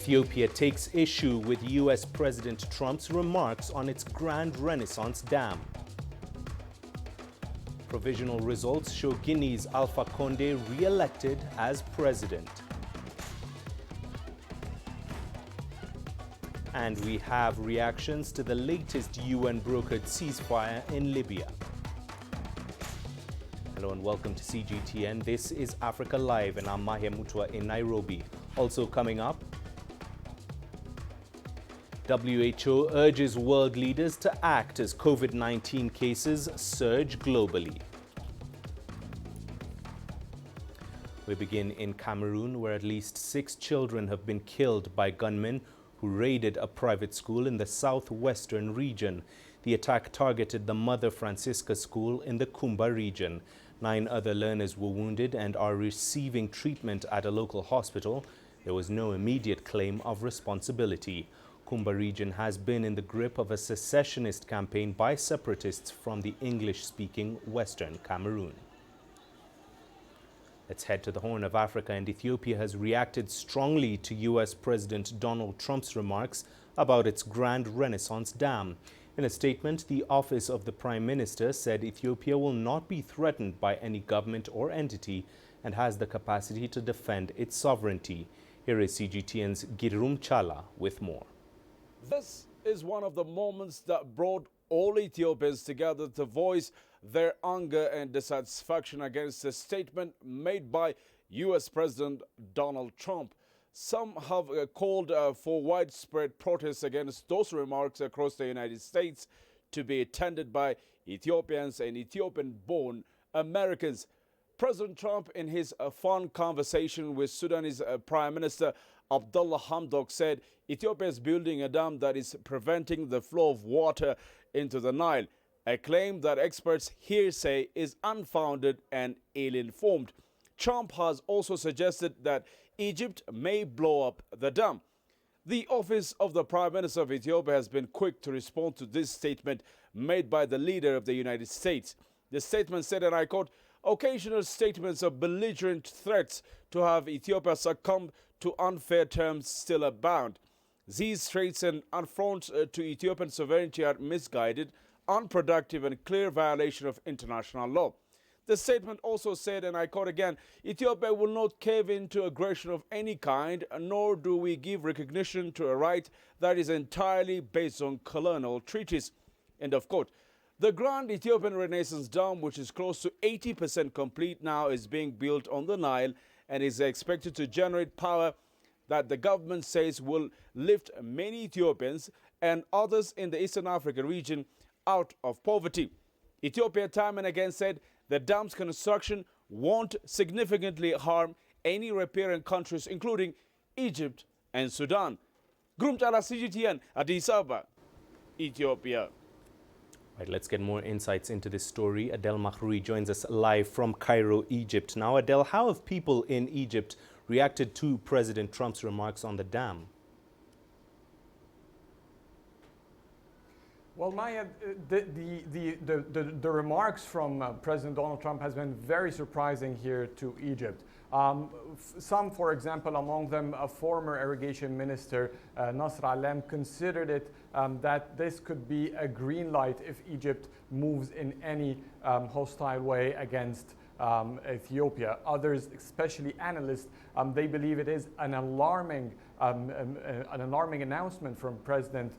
Ethiopia takes issue with US President Trump's remarks on its Grand Renaissance Dam. Provisional results show Guinea's Alpha Condé re-elected as president. And we have reactions to the latest UN-brokered ceasefire in Libya. Hello and welcome to CGTN. This is Africa Live and I'm Mahia Muta in Nairobi. Also coming up, WHO urges world leaders to act as COVID-19 cases surge globally. We begin in Cameroon, where at least 6 children have been killed by gunmen who raided a private school in the southwestern region. The attack targeted the Mother Francisca School in the Kumba region. 9 other learners were wounded and are receiving treatment at a local hospital. There was no immediate claim of responsibility. Kumba region has been in the grip of a secessionist campaign by separatists from the English-speaking Western Cameroon. Let's head to the Horn of Africa, and Ethiopia has reacted strongly to US President Donald Trump's remarks about its Grand Renaissance Dam. In a statement, the office of the Prime Minister said Ethiopia will not be threatened by any government or entity and has the capacity to defend its sovereignty. Here is CGTN's Girum Chala with more. This is one of the moments that brought all Ethiopians together to voice their anger and dissatisfaction against a statement made by US President Donald Trump. Some have called for widespread protests against those remarks across the United States to be attended by Ethiopians and Ethiopian-born Americans. President Trump, in his phone conversation with Sudanese Prime Minister Abdullah Hamdok, said Ethiopia is building a dam that is preventing the flow of water into the Nile, a claim that experts here say is unfounded and ill-informed. Trump has also suggested that Egypt may blow up the dam. The office of the Prime Minister of Ethiopia has been quick to respond to this statement made by the leader of the United States. The statement said, and I quote, "Occasional statements of belligerent threats to have Ethiopia succumb to unfair terms still abound. These threats and affronts to Ethiopian sovereignty are misguided, unproductive and clear violation of international law." The statement also said, and I quote again, "Ethiopia will not cave into aggression of any kind, nor do we give recognition to a right that is entirely based on colonial treaties." End of quote. The Grand Ethiopian Renaissance Dam, which is close to 80% complete now, is being built on the Nile and is expected to generate power that the government says will lift many Ethiopians and others in the Eastern African region out of poverty. Ethiopia time and again said the dam's construction won't significantly harm any riparian countries, including Egypt and Sudan. Girum Chala, CGTN, Addis Ababa, Ethiopia. Right, let's get more insights into this story. Adel Mahroui joins us live from Cairo, Egypt. Now, Adel, how have people in Egypt reacted to President Trump's remarks on the dam? Well, Maya, the remarks from President Donald Trump has been very surprising here to Egypt. Some, for example, among them a former irrigation minister, Nasr Alem, considered it that this could be a green light if Egypt moves in any hostile way against Ethiopia. Others, especially analysts, they believe it is an alarming announcement from President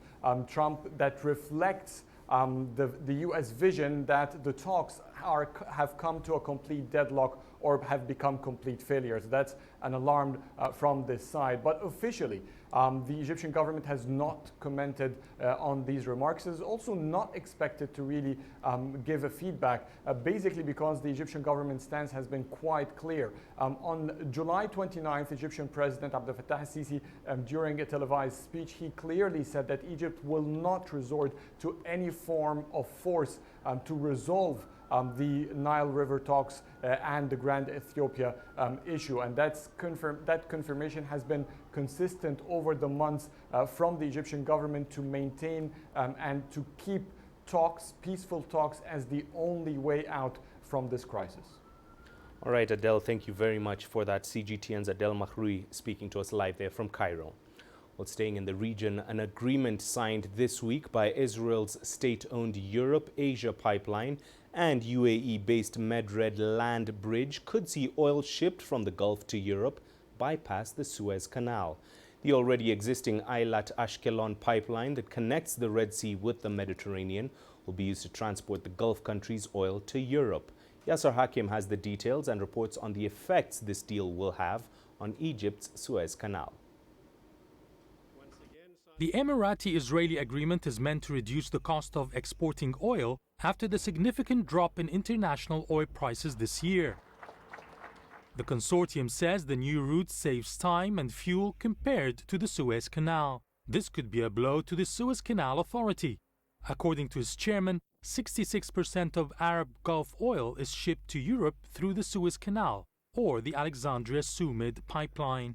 Trump that reflects the U.S. vision that the talks have come to a complete deadlock or have become complete failures. That's an alarm from this side. But officially, the Egyptian government has not commented on these remarks. It is also not expected to really give a feedback, basically because the Egyptian government stance has been quite clear. On July 29th, Egyptian President Abdel Fattah al-Sisi, during a televised speech, he clearly said that Egypt will not resort to any form of force to resolve the Nile River talks and the Grand Ethiopia issue. And that confirmation has been consistent over the months from the Egyptian government to maintain and to keep talks, peaceful talks, as the only way out from this crisis. All right, Adel, thank you very much for that. CGTN's Adel Mahroui speaking to us live there from Cairo. Well, staying in the region, an agreement signed this week by Israel's state-owned Europe-Asia pipeline and UAE-based Medred land bridge could see oil shipped from the Gulf to Europe bypass the Suez Canal. The already existing Eilat-Ashkelon pipeline that connects the Red Sea with the Mediterranean will be used to transport the Gulf countries' oil to Europe. Yasser Hakim has the details and reports on the effects this deal will have on Egypt's Suez Canal. The Emirati-Israeli agreement is meant to reduce the cost of exporting oil after the significant drop in international oil prices this year. The consortium says the new route saves time and fuel compared to the Suez Canal. This could be a blow to the Suez Canal Authority. According to its chairman, 66% of Arab Gulf oil is shipped to Europe through the Suez Canal or the Alexandria-Sumed pipeline.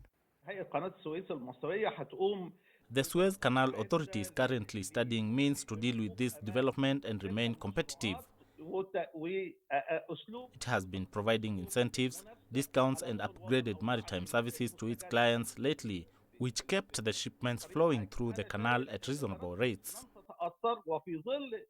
The Suez Canal Authority is currently studying means to deal with this development and remain competitive. It has been providing incentives, discounts and upgraded maritime services to its clients lately, which kept the shipments flowing through the canal at reasonable rates.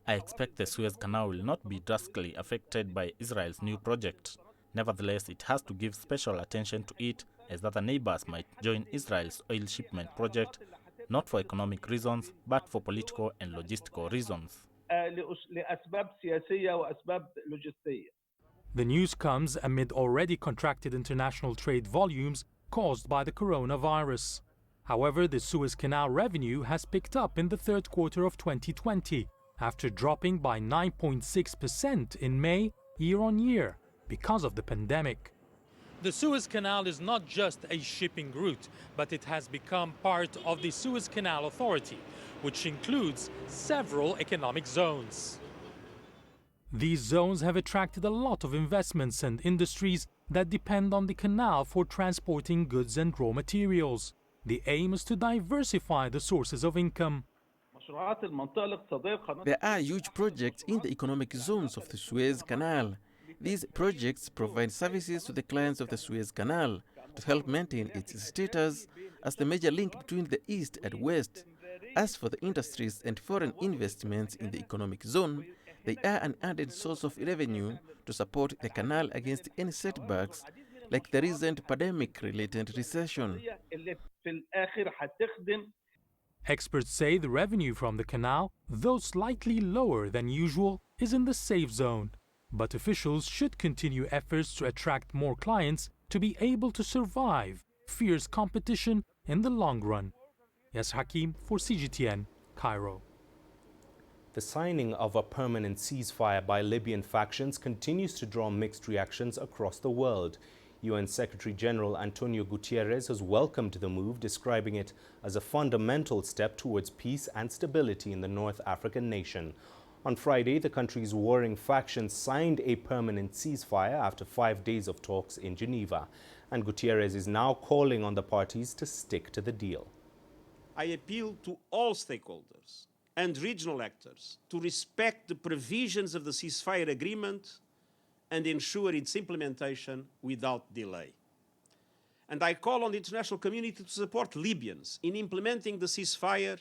I expect the Suez Canal will not be drastically affected by Israel's new project. Nevertheless, it has to give special attention to it, as other neighbors might join Israel's oil shipment project, not for economic reasons, but for political and logistical reasons. The news comes amid already contracted international trade volumes caused by the coronavirus. However, the Suez Canal revenue has picked up in the third quarter of 2020, after dropping by 9.6% in May year-on-year because of the pandemic. The Suez Canal is not just a shipping route, but it has become part of the Suez Canal Authority, which includes several economic zones. These zones have attracted a lot of investments and industries that depend on the canal for transporting goods and raw materials. The aim is to diversify the sources of income. There are huge projects in the economic zones of the Suez Canal. These projects provide services to the clients of the Suez Canal to help maintain its status as the major link between the East and West. As for the industries and foreign investments in the economic zone, they are an added source of revenue to support the canal against any setbacks like the recent pandemic-related recession. Experts say the revenue from the canal, though slightly lower than usual, is in the safe zone. But officials should continue efforts to attract more clients to be able to survive fierce competition in the long run. Yasser Hakim for CGTN, Cairo. The signing of a permanent ceasefire by Libyan factions continues to draw mixed reactions across the world. UN Secretary General Antonio Guterres has welcomed the move, describing it as a fundamental step towards peace and stability in the North African nation. On Friday, the country's warring factions signed a permanent ceasefire after 5 days of talks in Geneva, and Guterres is now calling on the parties to stick to the deal. I appeal to all stakeholders and regional actors to respect the provisions of the ceasefire agreement and ensure its implementation without delay. And I call on the international community to support Libyans in implementing the ceasefire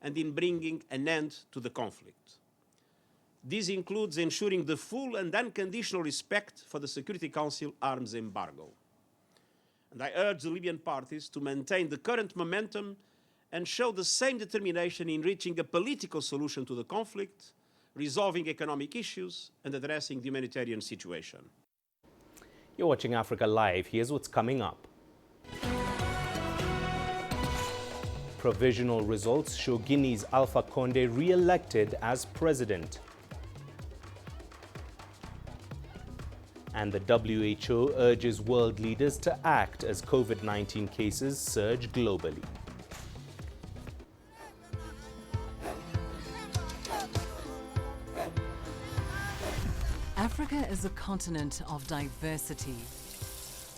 and in bringing an end to the conflict. This includes ensuring the full and unconditional respect for the Security Council arms embargo. And I urge the Libyan parties to maintain the current momentum and show the same determination in reaching a political solution to the conflict, resolving economic issues, and addressing the humanitarian situation. You're watching Africa Live. Here's what's coming up. Provisional results show Guinea's Alpha Condé re-elected as president. And the WHO urges world leaders to act as COVID-19 cases surge globally. Africa is a continent of diversity,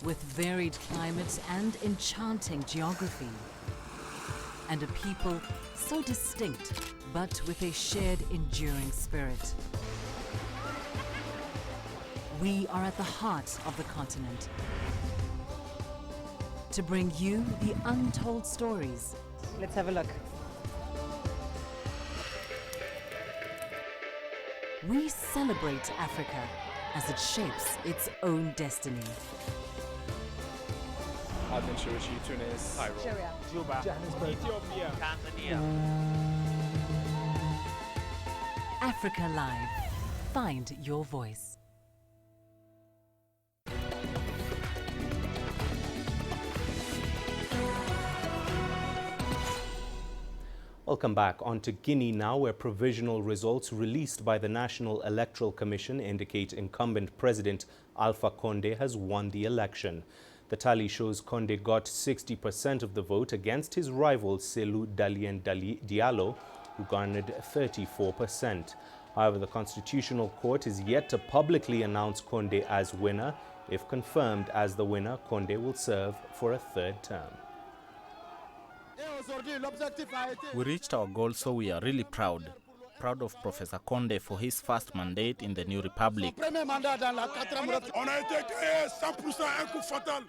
with varied climates and enchanting geography, and a people so distinct, but with a shared enduring spirit. We are at the heart of the continent to bring you the untold stories Let's have a look. We celebrate Africa as it shapes its own destiny. Tunis, Cairo, Syria. Juba, Ethiopia, Tanzania. Africa Live. Find your voice. Welcome back. On to Guinea now, where provisional results released by the National Electoral Commission indicate incumbent President Alpha Condé has won the election. The tally shows Condé got 60% of the vote against his rival Cellou Dalein Diallo, who garnered 34%. However, the Constitutional Court is yet to publicly announce Condé as winner. If confirmed as the winner, Condé will serve for a third term. We reached our goal, so we are really proud. Proud of Professor Condé for his first mandate in the new republic.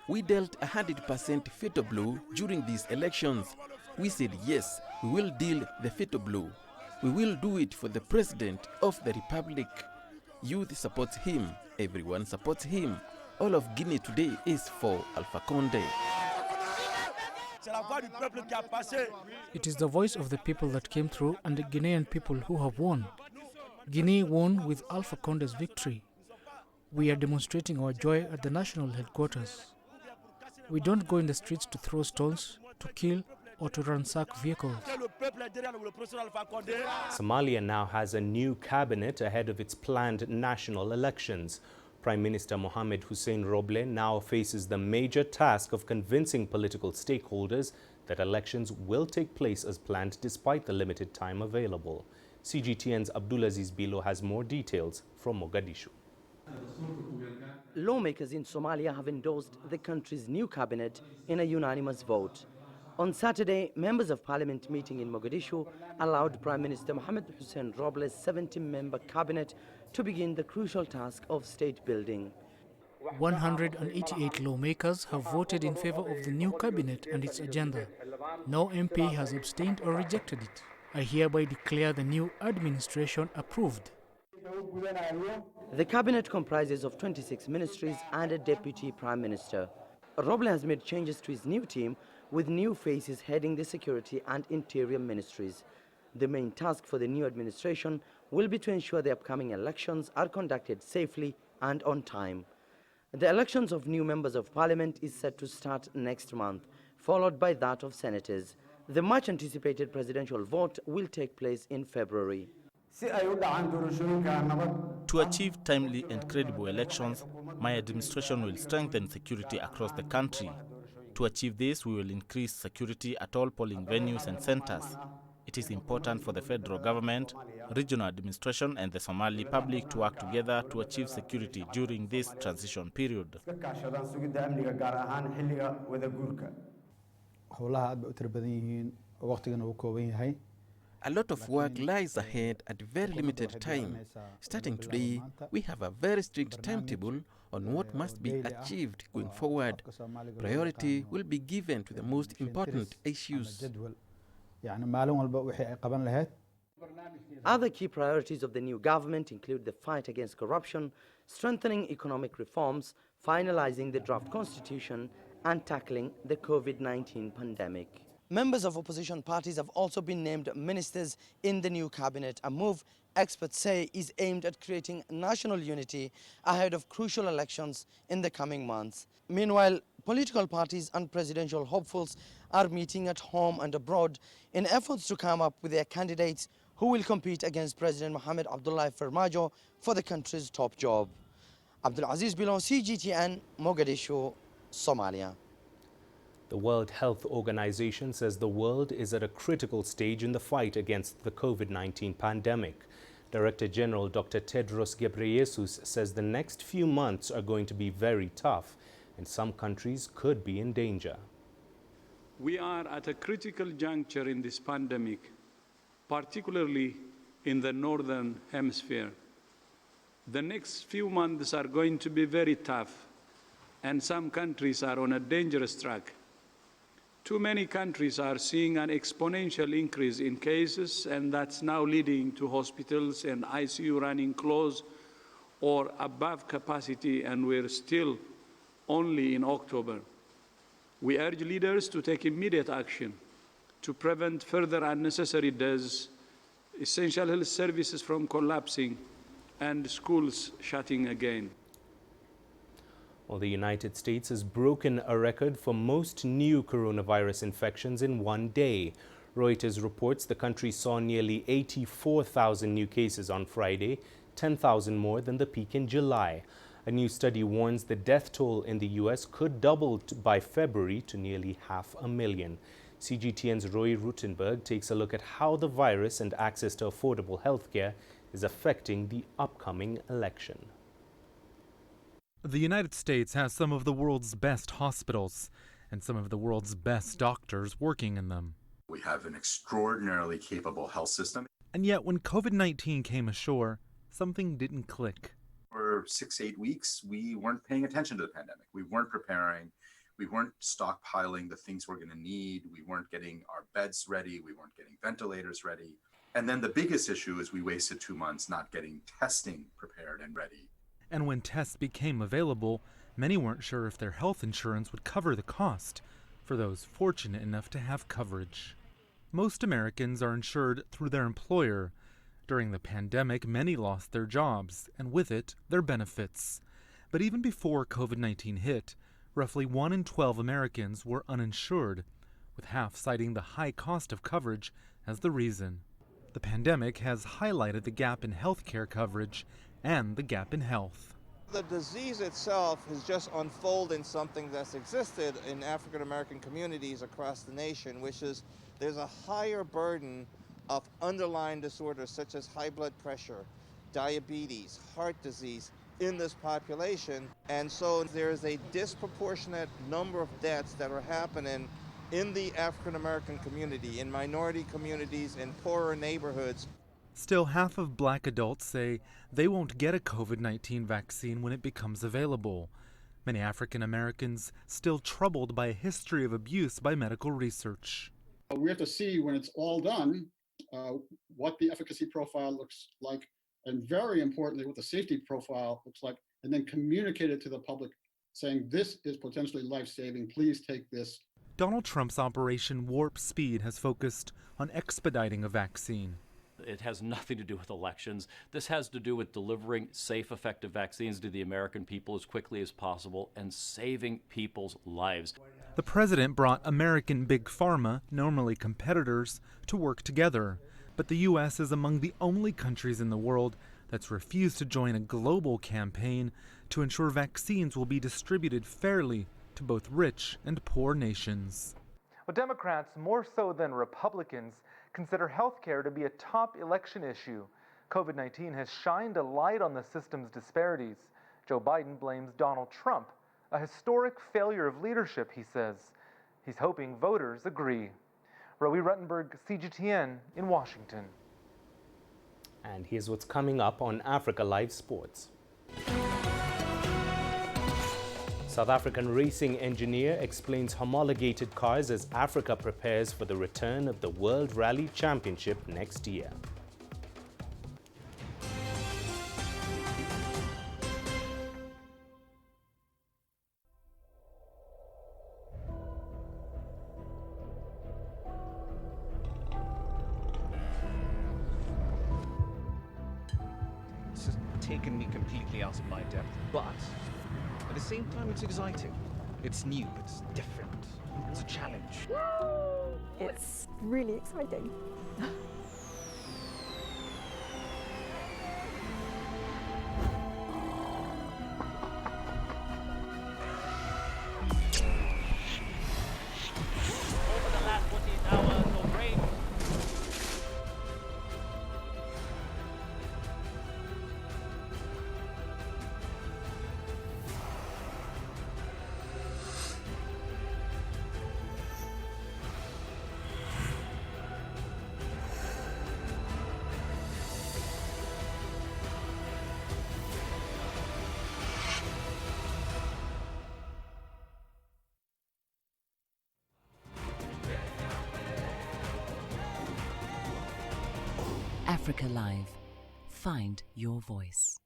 We dealt 100% Feto Blue during these elections. We said yes, we will deal the Feto Blue. We will do it for the President of the Republic. Youth supports him, everyone supports him. All of Guinea today is for Alpha Condé. It is the voice of the people that came through and the Guinean people who have won. Guinea won with Alpha Condé's victory. We are demonstrating our joy at the national headquarters. We don't go in the streets to throw stones, to kill, or to ransack vehicles. Somalia now has a new cabinet ahead of its planned national elections. Prime Minister Mohamed Hussein Roble now faces the major task of convincing political stakeholders that elections will take place as planned despite the limited time available. CGTN's Abdulaziz Bilo has more details from Mogadishu. Lawmakers in Somalia have endorsed the country's new cabinet in a unanimous vote. On Saturday, members of parliament meeting in Mogadishu allowed Prime Minister Mohamed Hussein Roble's 70-member cabinet to begin the crucial task of state building. 188 lawmakers have voted in favor of the new cabinet and its agenda. No MP has abstained or rejected it. I hereby declare the new administration approved. The cabinet comprises of 26 ministries and a deputy prime minister. Roble has made changes to his new team with new faces heading the security and interior ministries. The main task for the new administration will be to ensure the upcoming elections are conducted safely and on time. The elections of new members of parliament is set to start next month, followed by that of senators. The much anticipated presidential vote will take place in February. To achieve timely and credible elections, my administration will strengthen security across the country. To achieve this, we will increase security at all polling venues and centers. It is important for the federal government, regional administration and the Somali public to work together to achieve security during this transition period. A lot of work lies ahead at very limited time. Starting today, we have a very strict timetable on what must be achieved going forward. Priority will be given to the most important issues. Other key priorities of the new government include the fight against corruption, strengthening economic reforms, finalizing the draft constitution, and tackling the COVID-19 pandemic. Members of opposition parties have also been named ministers in the new cabinet, a move experts say is aimed at creating national unity ahead of crucial elections in the coming months. Meanwhile, political parties and presidential hopefuls are meeting at home and abroad in efforts to come up with their candidates who will compete against President Mohamed Abdullahi Farmajo for the country's top job. Abdulaziz Bilo, CGTN, Mogadishu, Somalia. The World Health Organization says the world is at a critical stage in the fight against the COVID-19 pandemic. Director General Dr. Tedros Ghebreyesus says the next few months are going to be very tough and some countries could be in danger. We are at a critical juncture in this pandemic, particularly in the Northern Hemisphere. The next few months are going to be very tough, and some countries are on a dangerous track. Too many countries are seeing an exponential increase in cases, and that's now leading to hospitals and ICU running close or above capacity, and we're still only in October. We urge leaders to take immediate action to prevent further unnecessary deaths, essential health services from collapsing, and schools shutting again. Well, the United States has broken a record for most new coronavirus infections in one day. Reuters reports the country saw nearly 84,000 new cases on Friday, 10,000 more than the peak in July. A new study warns the death toll in the U.S. could double by February to nearly 500,000. CGTN's Roy Rutenberg takes a look at how the virus and access to affordable health care is affecting the upcoming election. The United States has some of the world's best hospitals and some of the world's best doctors working in them. We have an extraordinarily capable health system. And yet when COVID-19 came ashore, something didn't click. For 6-8 weeks, we weren't paying attention to the pandemic. We weren't preparing. We weren't stockpiling the things we're going to need. We weren't getting our beds ready. We weren't getting ventilators ready. And then the biggest issue is we wasted 2 months not getting testing prepared and ready. And when tests became available, many weren't sure if their health insurance would cover the cost for those fortunate enough to have coverage. Most Americans are insured through their employer. During the pandemic, many lost their jobs, and with it, their benefits. But even before COVID-19 hit, roughly 1 in 12 Americans were uninsured, with half citing the high cost of coverage as the reason. The pandemic has highlighted the gap in health care coverage and the gap in health. The disease itself is just unfolding something that's existed in African American communities across the nation, which is there's a higher burden of underlying disorders such as high blood pressure, diabetes, heart disease in this population. And so there is a disproportionate number of deaths that are happening in the African American community, in minority communities, in poorer neighborhoods. Still, half of black adults say they won't get a COVID-19 vaccine when it becomes available. Many African Americans still troubled by a history of abuse by medical research. We have to see when it's all done what the efficacy profile looks like, and very importantly, what the safety profile looks like, and then communicate it to the public saying this is potentially life-saving, please take this. Donald Trump's Operation Warp Speed has focused on expediting a vaccine. It has nothing to do with elections. This has to do with delivering safe, effective vaccines to the American people as quickly as possible and saving people's lives. The president brought American Big Pharma, normally competitors, to work together. But the U.S. is among the only countries in the world that's refused to join a global campaign to ensure vaccines will be distributed fairly to both rich and poor nations. Well, Democrats, more so than Republicans, consider health care to be a top election issue. COVID-19 has shined a light on the system's disparities. Joe Biden blames Donald Trump, a historic failure of leadership, he says. He's hoping voters agree. Rowie Ruttenberg, CGTN in Washington. And here's what's coming up on Africa Live Sports. South African racing engineer explains homologated cars as Africa prepares for the return of the World Rally Championship next year. It's just taken me completely out of my depth, but at the same time, it's exciting. It's new, it's different, it's a challenge. It's really exciting. Over the last 14 hours of rain. Africa Live. Find your voice.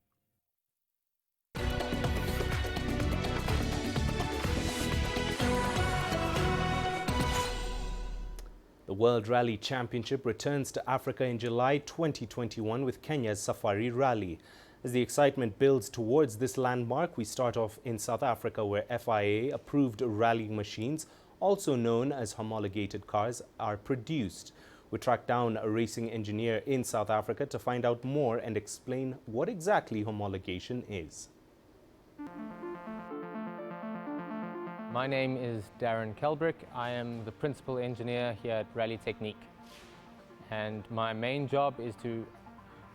The World Rally Championship returns to Africa in July 2021 with Kenya's Safari Rally. As the excitement builds towards this landmark, we start off in South Africa, where FIA-approved rallying machines, also known as homologated cars, are produced. We tracked down a racing engineer in South Africa to find out more and explain what exactly homologation is. My name is Darren Kelbrick. I am the principal engineer here at Rally Technique. And my main job is to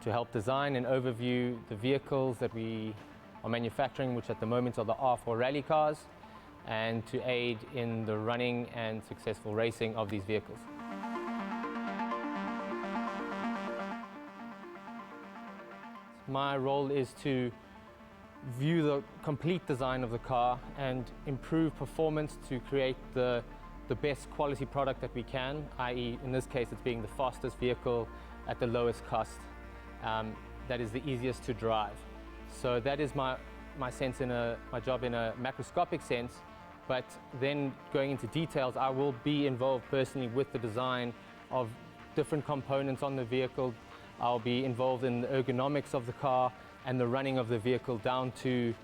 help design and overview the vehicles that we are manufacturing, which at the moment are the R4 rally cars, and to aid in the running and successful racing of these vehicles. My role is to view the complete design of the car and improve performance to create the best quality product that we can, i.e. in this case it's being the fastest vehicle at the lowest cost, that is the easiest to drive. So that is my job in a macroscopic sense, but then going into details, I will be involved personally with the design of different components on the vehicle. I'll be involved in the ergonomics of the car and the running of the vehicle down to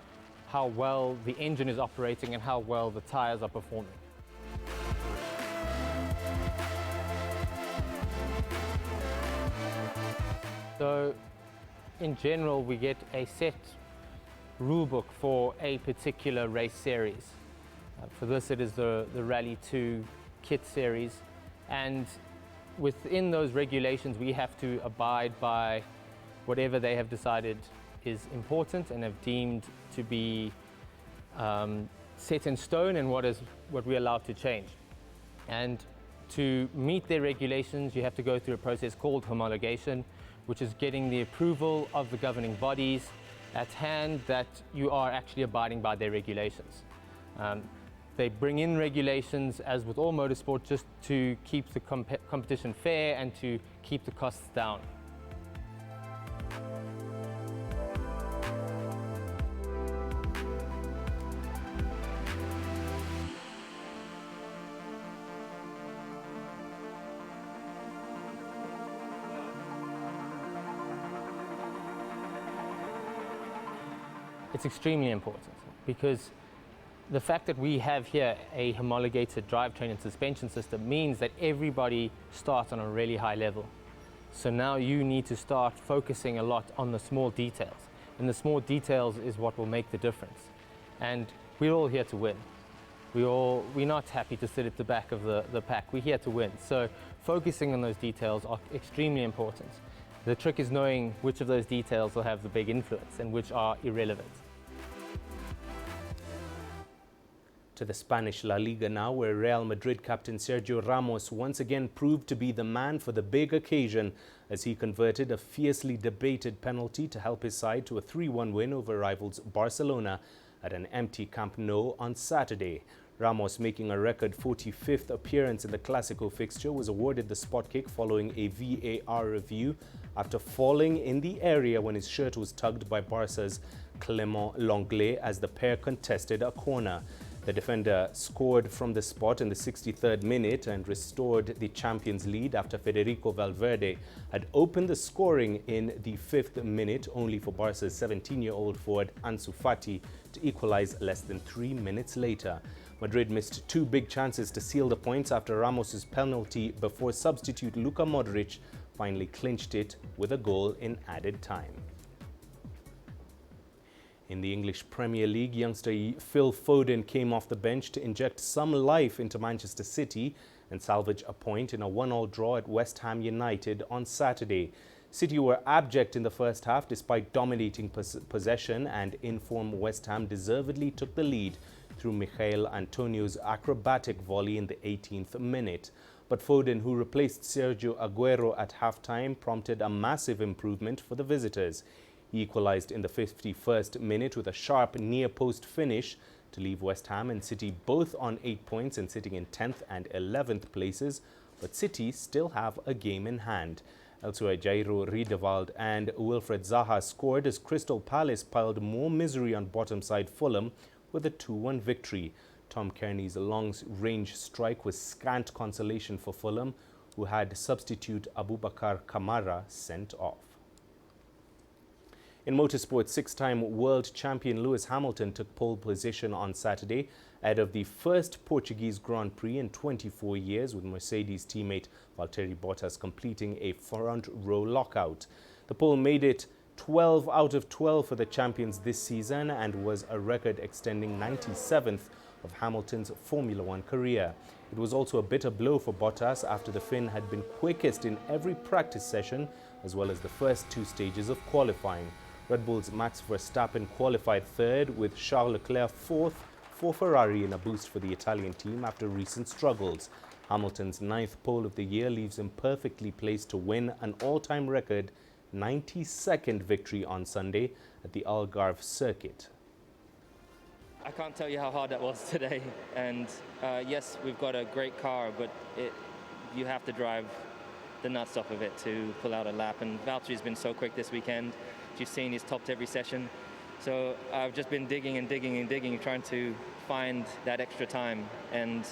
how well the engine is operating and how well the tires are performing. So in general, we get a set rule book for a particular race series. For this, it is the Rally 2 kit series. And within those regulations, we have to abide by whatever they have decided is important and have deemed to be set in stone and what we're allowed to change. And to meet their regulations, you have to go through a process called homologation, which is getting the approval of the governing bodies at hand that you are actually abiding by their regulations. They bring in regulations, as with all motorsport, just to keep the competition fair and to keep the costs down. It's extremely important because the fact that we have here a homologated drivetrain and suspension system means that everybody starts on a really high level. So now you need to start focusing a lot on the small details. And the small details is what will make the difference. And we're all here to win. We're not happy to sit at the back of the pack. We're here to win. So focusing on those details are extremely important. The trick is knowing which of those details will have the big influence and which are irrelevant. To the Spanish La Liga now, where Real Madrid captain Sergio Ramos once again proved to be the man for the big occasion as he converted a fiercely debated penalty to help his side to a 3-1 win over rivals Barcelona at an empty Camp Nou on Saturday. Ramos, making a record 45th appearance in the Clásico fixture, was awarded the spot kick following a VAR review after falling in the area when his shirt was tugged by Barca's Clément Lenglet as the pair contested a corner. The defender scored from the spot in the 63rd minute and restored the champions' lead after Federico Valverde had opened the scoring in the 5th minute, only for Barca's 17-year-old forward Ansu Fati to equalize less than 3 minutes later. Madrid missed two big chances to seal the points after Ramos's penalty before substitute Luka Modric finally clinched it with a goal in added time. In the English Premier League, youngster Phil Foden came off the bench to inject some life into Manchester City and salvage a point in a 1-1 draw at West Ham United on Saturday. City were abject in the first half despite dominating possession, and in-form West Ham deservedly took the lead through Michail Antonio's acrobatic volley in the 18th minute. But Foden, who replaced Sergio Aguero at half-time, prompted a massive improvement for the visitors. He equalized in the 51st minute with a sharp near-post finish to leave West Ham and City both on 8 points and sitting in 10th and 11th places, but City still have a game in hand. Elsewhere, Jairo Riedewald and Wilfred Zaha scored as Crystal Palace piled more misery on bottom side Fulham with a 2-1 victory. Tom Kearney's long-range strike was scant consolation for Fulham, who had substitute Abubakar Kamara sent off. In motorsport, six-time world champion Lewis Hamilton took pole position on Saturday ahead of the first Portuguese Grand Prix in 24 years, with Mercedes teammate Valtteri Bottas completing a front-row lockout. The pole made it 12 out of 12 for the champions this season and was a record extending 97th of Hamilton's Formula One career. It was also a bitter blow for Bottas after the Finn had been quickest in every practice session as well as the first two stages of qualifying. Red Bull's Max Verstappen qualified third, with Charles Leclerc fourth for Ferrari in a boost for the Italian team after recent struggles. Hamilton's ninth pole of the year leaves him perfectly placed to win an all-time record 92nd victory on Sunday at the Algarve circuit. I can't tell you how hard that was today. And yes, we've got a great car, but you have to drive the nuts off of it to pull out a lap. And Valtteri's been so quick this weekend. You've seen he's topped every session. So I've just been digging and digging and digging, trying to find that extra time. And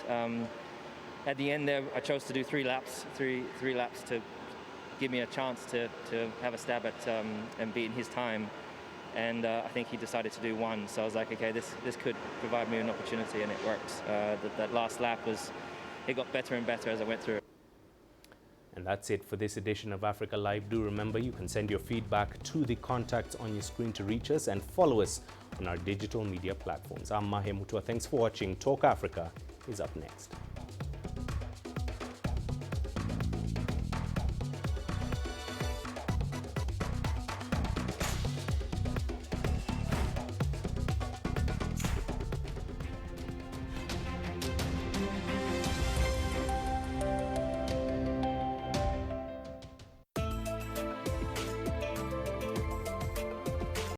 at the end there, I chose to do three laps to give me a chance to have a stab at and beating his time. And I think he decided to do one. So I was like, okay, this could provide me an opportunity, and it works. That last lap it got better and better as I went through it. And that's it for this edition of Africa Live. Do remember you can send your feedback to the contacts on your screen to reach us, and follow us on our digital media platforms. I'm Mahia Muta. Thanks for watching. Talk Africa is up next.